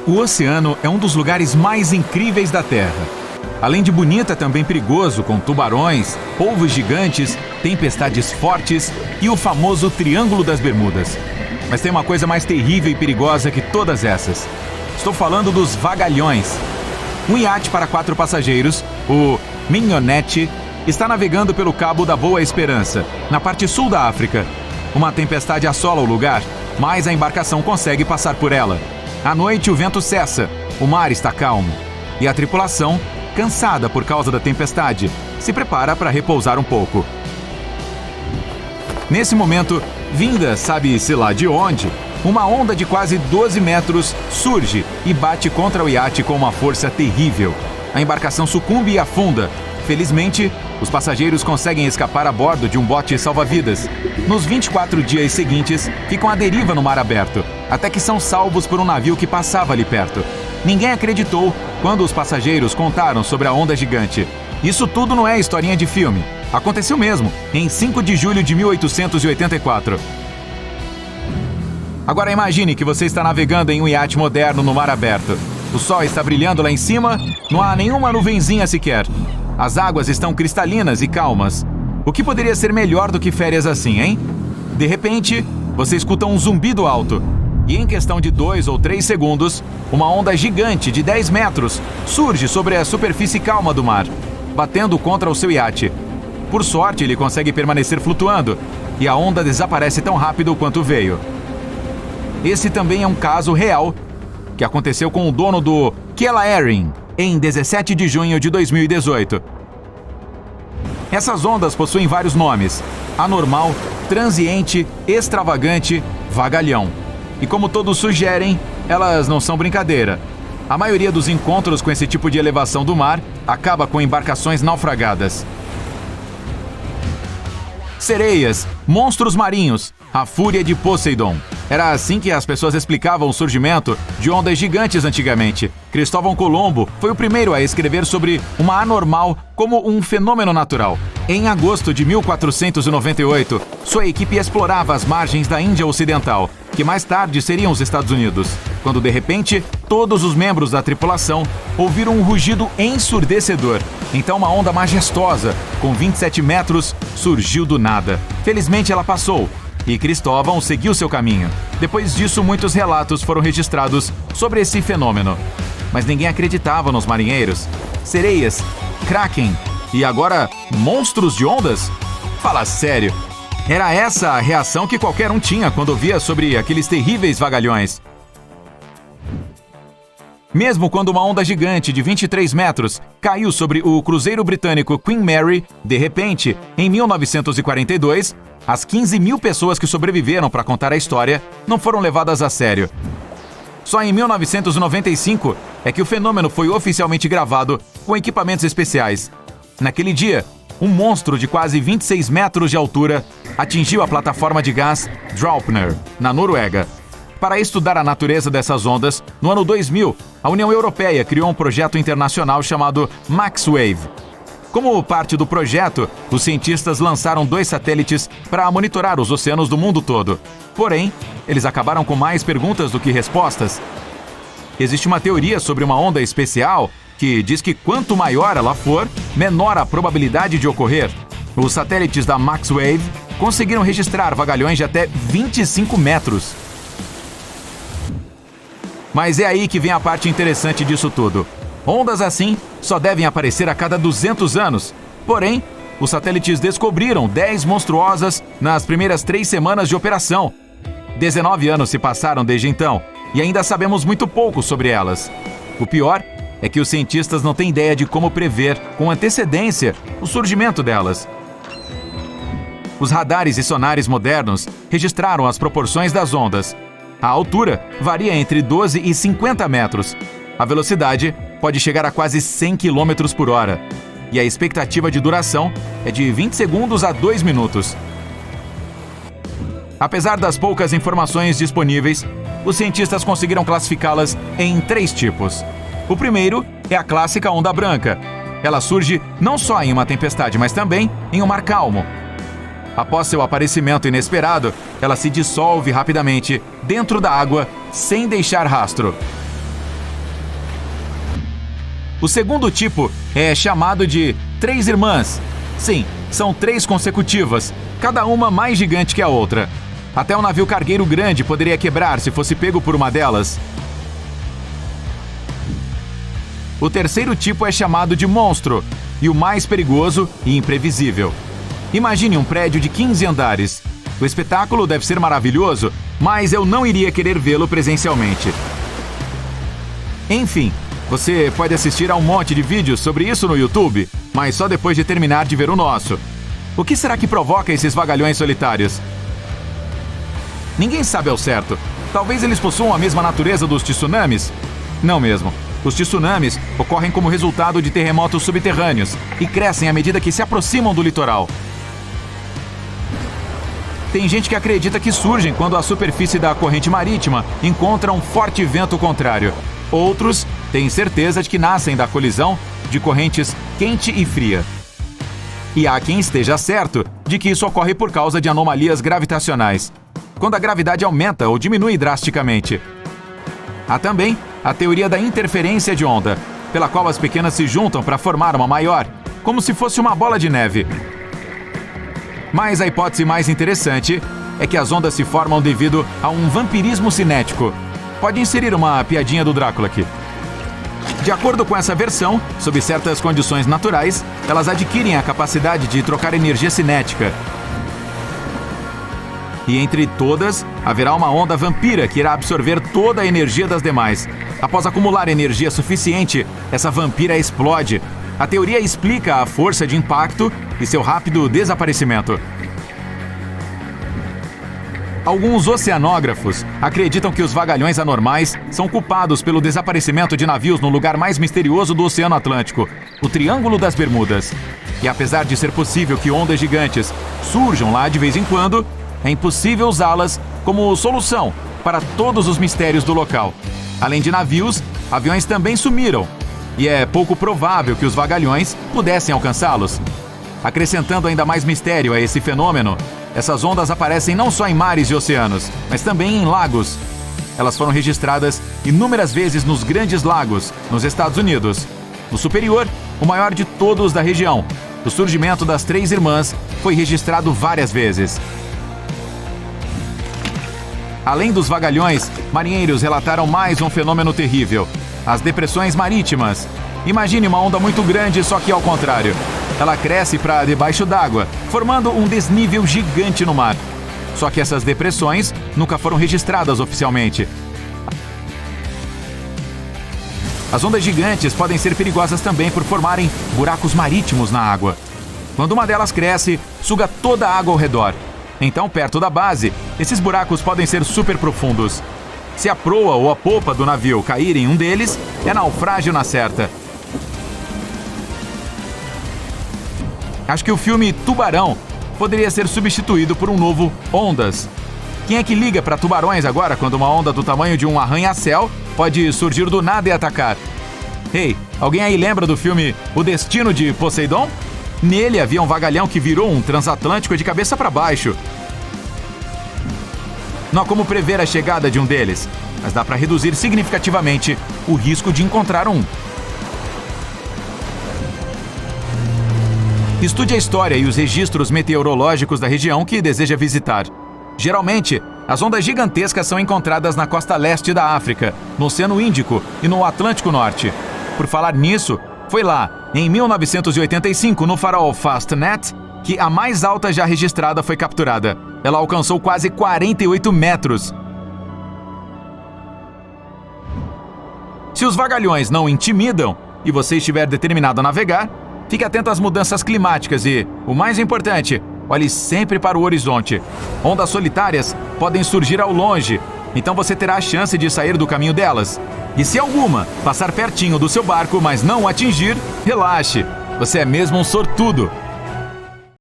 O oceano é um dos lugares mais incríveis da Terra. Além de bonito, é também perigoso, com tubarões, polvos gigantes, tempestades fortes e o famoso Triângulo das Bermudas. Mas tem uma coisa mais terrível e perigosa que todas essas. Estou falando dos vagalhões. Um iate para 4 passageiros, o Mignonette, está navegando pelo Cabo da Boa Esperança, na parte sul da África. Uma tempestade assola o lugar, mas a embarcação consegue passar por ela. À noite, o vento cessa, o mar está calmo. E a tripulação, cansada por causa da tempestade, se prepara para repousar um pouco. Nesse momento, vinda sabe-se lá de onde, uma onda de quase 12 metros surge e bate contra o iate com uma força terrível. A embarcação sucumbe e afunda. Felizmente, os passageiros conseguem escapar a bordo de um bote salva-vidas. Nos 24 dias seguintes, ficam à deriva no mar aberto, até que são salvos por um navio que passava ali perto. Ninguém acreditou quando os passageiros contaram sobre a onda gigante. Isso tudo não é historinha de filme. Aconteceu mesmo, em 5 de julho de 1884. Agora imagine que você está navegando em um iate moderno no mar aberto. O sol está brilhando lá em cima, não há nenhuma nuvenzinha sequer. As águas estão cristalinas e calmas. O que poderia ser melhor do que férias assim, hein? De repente, você escuta um zumbido alto. E em questão de 2 ou 3 segundos, uma onda gigante de 10 metros surge sobre a superfície calma do mar, batendo contra o seu iate. Por sorte, ele consegue permanecer flutuando, e a onda desaparece tão rápido quanto veio. Esse também é um caso real que aconteceu com o dono do Kellaerin, em 17 de junho de 2018. Essas ondas possuem vários nomes: anormal, transiente, extravagante, vagalhão. E como todos sugerem, elas não são brincadeira. A maioria dos encontros com esse tipo de elevação do mar acaba com embarcações naufragadas. Sereias, monstros marinhos, a fúria de Poseidon. Era assim que as pessoas explicavam o surgimento de ondas gigantes antigamente. Cristóvão Colombo foi o primeiro a escrever sobre uma anormal como um fenômeno natural. Em agosto de 1498, sua equipe explorava as margens da Índia Ocidental, que mais tarde seriam os Estados Unidos, quando de repente todos os membros da tripulação ouviram um rugido ensurdecedor. Então uma onda majestosa, com 27 metros, surgiu do nada. Felizmente ela passou, e Cristóvão seguiu seu caminho. Depois disso, muitos relatos foram registrados sobre esse fenômeno. Mas ninguém acreditava nos marinheiros. Sereias, kraken e agora monstros de ondas? Fala sério! Era essa a reação que qualquer um tinha quando ouvia sobre aqueles terríveis vagalhões. Mesmo quando uma onda gigante de 23 metros caiu sobre o cruzeiro britânico Queen Mary, de repente, em 1942, as 15 mil pessoas que sobreviveram para contar a história não foram levadas a sério. Só em 1995 é que o fenômeno foi oficialmente gravado com equipamentos especiais. Naquele dia, um monstro de quase 26 metros de altura atingiu a plataforma de gás Draupner, na Noruega. Para estudar a natureza dessas ondas, no ano 2000, a União Europeia criou um projeto internacional chamado MaxWave. Como parte do projeto, os cientistas lançaram 2 satélites para monitorar os oceanos do mundo todo. Porém, eles acabaram com mais perguntas do que respostas. Existe uma teoria sobre uma onda especial que diz que quanto maior ela for, menor a probabilidade de ocorrer. Os satélites da MaxWave conseguiram registrar vagalhões de até 25 metros. Mas é aí que vem a parte interessante disso tudo. Ondas assim só devem aparecer a cada 200 anos. Porém, os satélites descobriram 10 monstruosas nas primeiras 3 semanas de operação. 19 anos se passaram desde então e ainda sabemos muito pouco sobre elas. O pior é que os cientistas não têm ideia de como prever com antecedência o surgimento delas. Os radares e sonares modernos registraram as proporções das ondas. A altura varia entre 12 e 50 metros. A velocidade pode chegar a quase 100 km por hora. E a expectativa de duração é de 20 segundos a 2 minutos. Apesar das poucas informações disponíveis, os cientistas conseguiram classificá-las em 3 tipos. O primeiro é a clássica onda branca. Ela surge não só em uma tempestade, mas também em um mar calmo. Após seu aparecimento inesperado, ela se dissolve rapidamente dentro da água sem deixar rastro. O segundo tipo é chamado de Três Irmãs. Sim, são 3 consecutivas, cada uma mais gigante que a outra. Até um navio cargueiro grande poderia quebrar se fosse pego por uma delas. O terceiro tipo é chamado de monstro, e o mais perigoso e imprevisível. Imagine um prédio de 15 andares. O espetáculo deve ser maravilhoso, mas eu não iria querer vê-lo presencialmente. Enfim, você pode assistir a um monte de vídeos sobre isso no YouTube, mas só depois de terminar de ver o nosso. O que será que provoca esses vagalhões solitários? Ninguém sabe ao certo. Talvez eles possuam a mesma natureza dos tsunamis? Não mesmo. Os tsunamis ocorrem como resultado de terremotos subterrâneos e crescem à medida que se aproximam do litoral. Tem gente que acredita que surgem quando a superfície da corrente marítima encontra um forte vento contrário. Outros têm certeza de que nascem da colisão de correntes quente e fria. E há quem esteja certo de que isso ocorre por causa de anomalias gravitacionais, quando a gravidade aumenta ou diminui drasticamente. Há também a teoria da interferência de onda, pela qual as pequenas se juntam para formar uma maior, como se fosse uma bola de neve. Mas a hipótese mais interessante é que as ondas se formam devido a um vampirismo cinético. Pode inserir uma piadinha do Drácula aqui. De acordo com essa versão, sob certas condições naturais, elas adquirem a capacidade de trocar energia cinética. E entre todas, haverá uma onda vampira que irá absorver toda a energia das demais. Após acumular energia suficiente, essa vampira explode. A teoria explica a força de impacto e seu rápido desaparecimento. Alguns oceanógrafos acreditam que os vagalhões anormais são culpados pelo desaparecimento de navios no lugar mais misterioso do Oceano Atlântico, o Triângulo das Bermudas. E apesar de ser possível que ondas gigantes surjam lá de vez em quando, é impossível usá-las como solução para todos os mistérios do local. Além de navios, aviões também sumiram, e é pouco provável que os vagalhões pudessem alcançá-los. Acrescentando ainda mais mistério a esse fenômeno, essas ondas aparecem não só em mares e oceanos, mas também em lagos. Elas foram registradas inúmeras vezes nos Grandes Lagos, nos Estados Unidos. No Superior, o maior de todos da região, o surgimento das Três Irmãs foi registrado várias vezes. Além dos vagalhões, marinheiros relataram mais um fenômeno terrível: as depressões marítimas. Imagine uma onda muito grande, só que ao contrário. Ela cresce para debaixo d'água, formando um desnível gigante no mar. Só que essas depressões nunca foram registradas oficialmente. As ondas gigantes podem ser perigosas também por formarem buracos marítimos na água. Quando uma delas cresce, suga toda a água ao redor. Então, perto da base, esses buracos podem ser super profundos. Se a proa ou a popa do navio cair em um deles, é naufrágio na certa. Acho que o filme Tubarão poderia ser substituído por um novo Ondas. Quem é que liga para tubarões agora quando uma onda do tamanho de um arranha-céu pode surgir do nada e atacar? Hey, alguém aí lembra do filme O Destino de Poseidon? Nele havia um vagalhão que virou um transatlântico de cabeça para baixo. Não há como prever a chegada de um deles, mas dá para reduzir significativamente o risco de encontrar um. Estude a história e os registros meteorológicos da região que deseja visitar. Geralmente, as ondas gigantescas são encontradas na costa leste da África, no Oceano Índico e no Atlântico Norte. Por falar nisso, foi lá, em 1985, no farol Fastnet, que a mais alta já registrada foi capturada. Ela alcançou quase 48 metros. Se os vagalhões não intimidam e você estiver determinado a navegar, fique atento às mudanças climáticas e, o mais importante, olhe sempre para o horizonte. Ondas solitárias podem surgir ao longe, então você terá a chance de sair do caminho delas. E se alguma passar pertinho do seu barco, mas não o atingir, relaxe. Você é mesmo um sortudo.